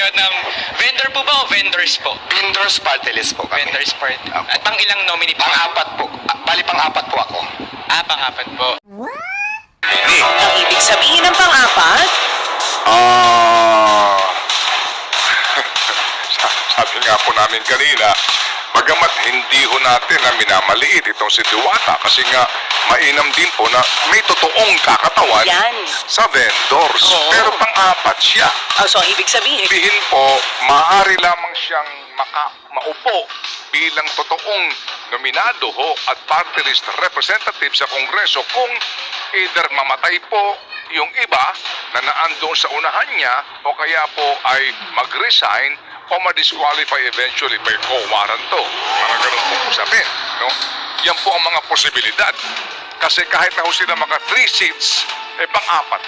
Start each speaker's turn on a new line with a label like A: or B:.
A: Ng vendor po ba o vendors po?
B: Vendors party list po kami.
A: Vendors part.
B: Opo.
A: At pang ilang nominee po?
B: Pang-apat po. Bali pang-apat po ako.
A: Pang-apat po.
B: Hindi.
C: Ang ibig sabihin ng pang-apat,
D: Sabi nga po namin kanina, bagamat hindi ho natin na minamaliit itong si Diwata kasi nga mainam din po na may totoong kakatawan
C: yan.
D: sa vendors.
C: Oo.
D: Pero pang-apat siya.
C: So, ang ibig sabihin,
D: Sabihin po, maaari lamang siyang maupo bilang totoong nominado ho at party list representative sa Kongreso kung either mamatay po yung iba na naandoon sa unahan niya o kaya po ay mag-resign o ma-disqualify eventually by co-warranto. Mga ganun po usapin. No? Yan po ang mga posibilidad. Kasi kahit na ho sila mga 3 seats, pang-apat.